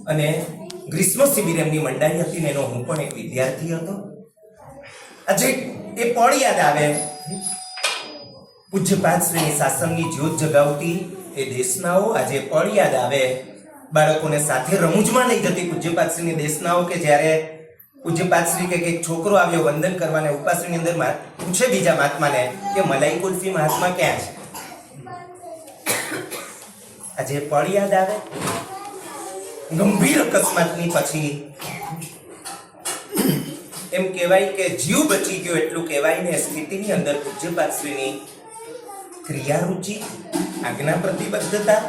અને ગ્રીષ્મ શિબિર એમની મંડાઈ હતી ને એનો હું પણ એક વિદ્યાર્થી હતો. આજે એ પળ યાદ આવે, પૂજ્યપાદ શ્રીની શાસનની જ્યોત જગાવતી એ દેશનાઓ આજે પળ યાદ આવે. બાળકોને સાથે રમૂજમાં લઈ જતી પૂજ્યપાદ શ્રીની દેશનાઓ કે જ્યારે પૂજ્યપાદ શ્રી કે એક છોકરો આવ્યો વંદન કરવાને, ઉપાસની અંદર પૂછે બીજા મહાત્માને કે મલાઈ કુલ્ફી મહાત્મા ક્યાં છે? આજે પળ યાદ આવે. ગંભીર અકસ્માતની પછી એમ કહેવાય કે જીવ બચી ગયો એટલું કહેવાય ને સ્થિતિની અંદર પૂજ્યપાદ શ્રીની ક્રિયારુચિ, આજ્ઞા પ્રતિબદ્ધતા,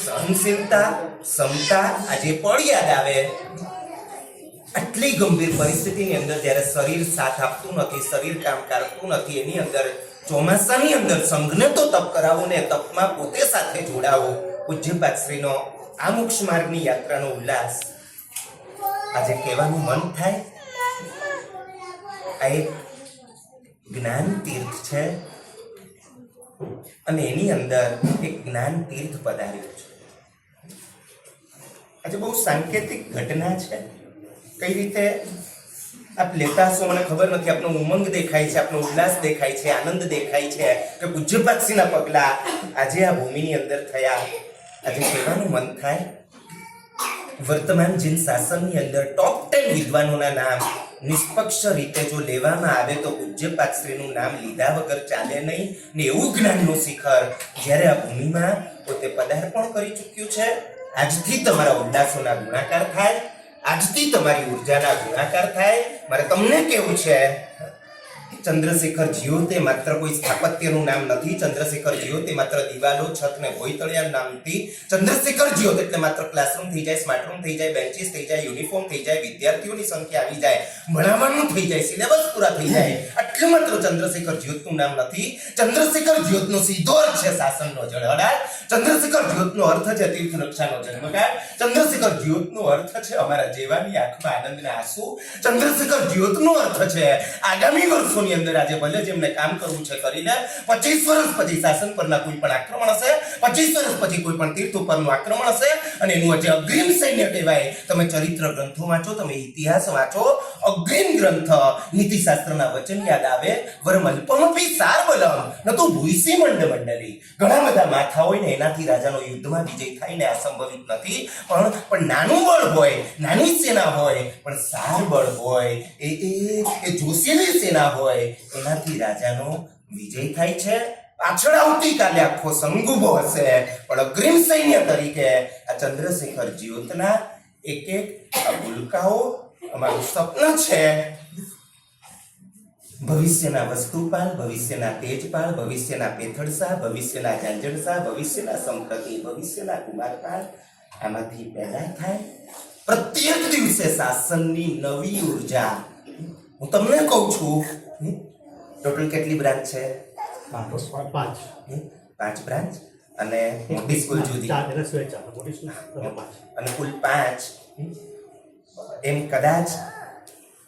સહનશીલતા, ક્ષમતા આજે પળ યાદ આવે. આટલી ગંભીર પરિસ્થિતિની અંદર જ્યારે શરીર સાથ આપતું નથી, શરીર કામ કરતું નથી, એની અંદર ચોમાસાની અંદર સંઘને તો તપ કરાવો ને તપમાં પોતે સાથે જોડાવો. પૂજ્યપાદ શ્રીનો આ મોક્ષ માર્ગની યાત્રાનો ઉલ્લાસ આજે કહેવાનું મન થાય. આ એક જ્ઞાન તીર્થ છે અને એની અંદર એક જ્ઞાન તીર્થ પધાર્યું છે. આજે બહુ સાંકેતિક ઘટના છે. કઈ રીતે આપ લેતા હશો મને ખબર નથી. આપનો ઉમંગ દેખાય છે, આપનો ઉલ્લાસ દેખાય છે, આનંદ દેખાય છે કે પૂજ્યપાદ શ્રીના પગલા આજે આ ભૂમિની અંદર થયા. આજે કહેવાનું મન થાય, વર્તમાન જીન શાસનની અંદર ટોપ 10 વિદ્વાનોના નામ નિષ્પક્ષ રીતે જો લેવામાં આવે તો પૂજ્યપાદ શ્રીનું નામ લીધા વગર ચાલે નહીં. ને એવું જ્ઞાનનું શિખર જ્યારે આ ભૂમિમાં પોતે પદાર્પણ કરી ચૂક્યું છે. આજથી તમારા ઉલ્લાસોના ગુણાકાર થાય, આજથી તમારી ઉર્જાના ગુણાકાર થાય. મારે તમને કેવું છે, ચંદ્રશેખર જ્યોતે માત્ર કોઈ સ્થાપત્યનું નામ નથી. ચંદ્રશેખર જ્યોતે માત્ર દિવાલો, છત ને ભોયતળિયા નામ નથી. ચંદ્રશેખર જ્યોત એટલે માત્ર ક્લાસરૂમ થઈ જાય, સ્માર્ટ રૂમ થઈ જાય, બેન્ચીસ થઈ જાય, યુનિફોર્મ થઈ જાય, વિદ્યાર્થીઓની સંખ્યા આવી જાય, ભણાવવાનું થઈ જાય, સિલેબસ પૂરા થઈ જાય, આટલું માત્ર ચંદ્રશેખર જ્યોતનું નામ નથી. ચંદ્રશેખર જ્યોતનો સીધો અર્થ છે શાસનનો જળહળાટ. ચંદ્રશેખર જ્યોતનો અર્થ છે તીર્થ રક્ષાનો જન્મગાળ. ચંદ્રશેખર જ્યોતનો અર્થ છે અમારા જેવાની આંખમાં આનંદના આંસુ. ચંદ્રશેખર જ્યોતનો અર્થ છે આગામી વર્ષોની અંદર આજે ભલે જેમને કામ કરવું છે કરી લે. 25 વર્ષ પછી શાસન પરના કોઈ પણ આક્રમણ હશે, 25 વર્ષ પછી કોઈ પણ તીર્થ ઉપરનું આક્રમણ હશે અને એનું જે અગ્રિમ સૈન્ય કહેવાય. તમે ચરિત્ર ગ્રંથો વાંચો, તમે ઇતિહાસ વાંચો, અગ્રિમ ગ્રંથ નીતિશાસ્ત્રના વચન યાદ આવે. વરમલ્પમપી સારબલમ ન તો ભૂયસી મંડલી. ઘણા બધા માથા હોય ને એનાથી રાજાનો યુદ્ધમાં વિજય થાય ને અસંભવિત નથી. પણ નાનું બળ હોય, નાની સેના હોય, પણ સાર બળ હોય, એ જોશીલી સેના હોય, એનાથી રાજાનો વિજય થાય છે. પાછળ આવતીકાલે આખો સંગુબો હશે, પણ અગ્રિમ સૈન્ય તરીકે આ ચંદ્રશેખર જ્યોતના એક એક ભૂલકાઓ અમારું સ્વપ્ન છે. ભવિષ્યના વસ્તુપાલ, ભવિષ્યના તેજપાલ, ભવિષ્યના પેથળસા, ભવિષ્યના ઝાંઝણસા, ભવિષ્યના સંપ્રતિ, ભવિષ્યના કુમારપાલ આમાંથી પેદા થાય. પ્રત્યેક દિવસે શાસનની નવી ઉર્જા. હું તમને કહું છું, ટોટલ કેટલી બ્રાન્ચ છે? 5 બ્રાન્ચ અને મોટી સ્કૂલ જુદી અને કુલ 5. એમ કદાચ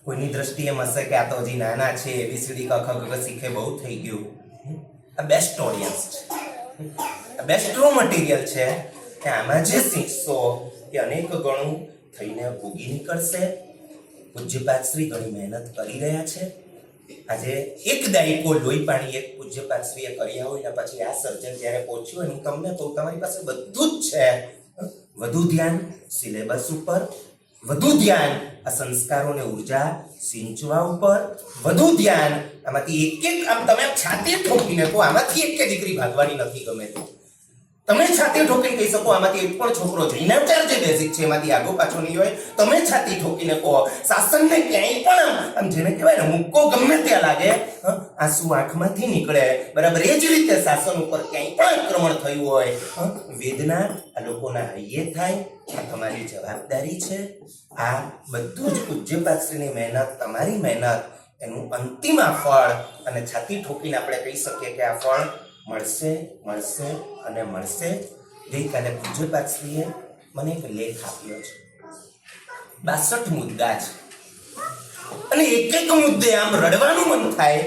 કોઈની દ્રષ્ટિએ એમ હશે કે આ તો હજી નાના છે, એબીસીડી ક ખ ગ શીખે બહુ થઈ ગયું. આ બેસ્ટ ઓડિયન્સ છે, આ બેસ્ટ રો મટીરિયલ છે કે આમાં જે શીખશો એ અનેક ગણું થઈને ઉગી નીકળશે. પૂજ્યપાદ શ્રી ઘણી મહેનત કરી રહ્યા છે. આજે એક દાયકો લોહી પાણી એક પૂજ્યપાદ શ્રીએ કર્યા હોય ને પછી આ સર્જન જ્યારે પહોંચ્યું હોય, હું તમને કહું તમારી પાસે બધું જ છે. વધુ ધ્યાન સિલેબસ ઉપર, વધુ ધ્યાન આ સંસ્કારોને ઉર્જા સિંચવા ઉપર, વધુ ધ્યાન આમાંથી એક આમ તમે છાતી ઠોકીને કહો આમાંથી એક દીકરી ભાગવાની નથી ગમે તો તમે છાતી ઠોકીને કહી શકો આમાંથી એક પણ છોકરો જૈનાચાર જે બેઝિક છે એમાંથી આગો પાછો નહીં હોય. તમે છાતી ઠોકીને કહો શાસનને ક્યાંય પણ આમ જેને કહેવાય ને મુક્કો ગમે ત્યાં લાગે, આંસુ આંખમાંથી નીકળે, બરાબર એ જ રીતે શાસન ઉપર ક્યાંય પણ આક્રમણ થયું હોય, વેદના આ લોકોના હૈયે થાય. આ તમારી જવાબદારી છે. આ બધું જ પૂજ્યપાદ શ્રીની મહેનત, તમારી મહેનત, એનું અંતિમ આ ફળ. અને છાતી ઠોકીને આપણે કહી શકીએ કે આ ફળ મળશે, મળશે અને મળશે. ગઈકાલે પૂજ્યપાદ શ્રીએ મને એક લેખ આપ્યો છે. 62 મુદ્દા છે અને એક એક મુદ્દે આમ રડવાનું મન થાય.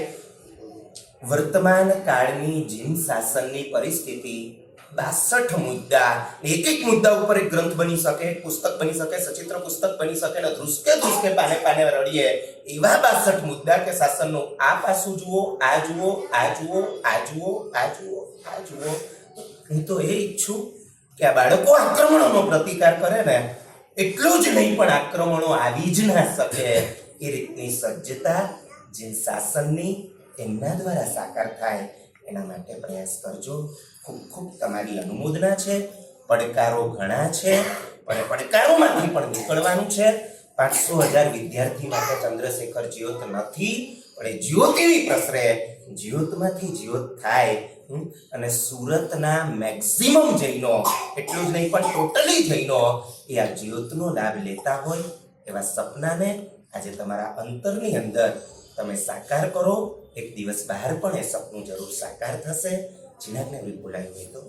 વર્તમાન કાળની જીન શાસનની પરિસ્થિતિ 62 મુદ્દા, એક એક મુદ્દા ઉપર એક ગ્રંથ બની શકે, પુસ્તક બની શકે, સચિત્ર પુસ્તક બની શકે ને ધ્રુસકે ધ્રુસકે પાને પાને રડીએ એવા 62 મુદ્દા કે શાસનનું આ પાસું જુઓ, આ જુઓ, આ જુઓ, આ જુઓ, આ જુઓ, આ જુઓ. હું તો એ ઈચ્છું કે આ બાળકો આક્રમણોનો પ્રતિકાર કરે ને એટલું જ નહીં પણ આક્રમણો આવી જ ના શકે એ રીતની સજ્જતા જે શાસનની એમના દ્વારા સાકાર થાય એના માટે પ્રયાસ કરજો. ખૂબ ખૂબ તમારી અનુમોદના છે. પડકારો ઘણા છે પણ પડકારોમાંથી પણ નીકળવાનું છે. 500,000 વિદ્યાર્થી માટે ચંદ્રશેખર જ્યોત નથી પણ એ જ્યોત એવી પ્રસરે, જ્યોતમાંથી જ્યોત થાય અને સુરતના મેક્સિમમ જૈનો, એટલું જ નહીં પણ ટોટલી જૈનો એ આ જ્યોતનો લાભ લેતા હોય એવા સપનાને આજે તમારા અંતરની અંદર તમે સાકાર કરો. એક દિવસ બહાર પણ એ સપનું જરૂર સાકાર થશે. જીનાને વિપુલાઈ હોય તો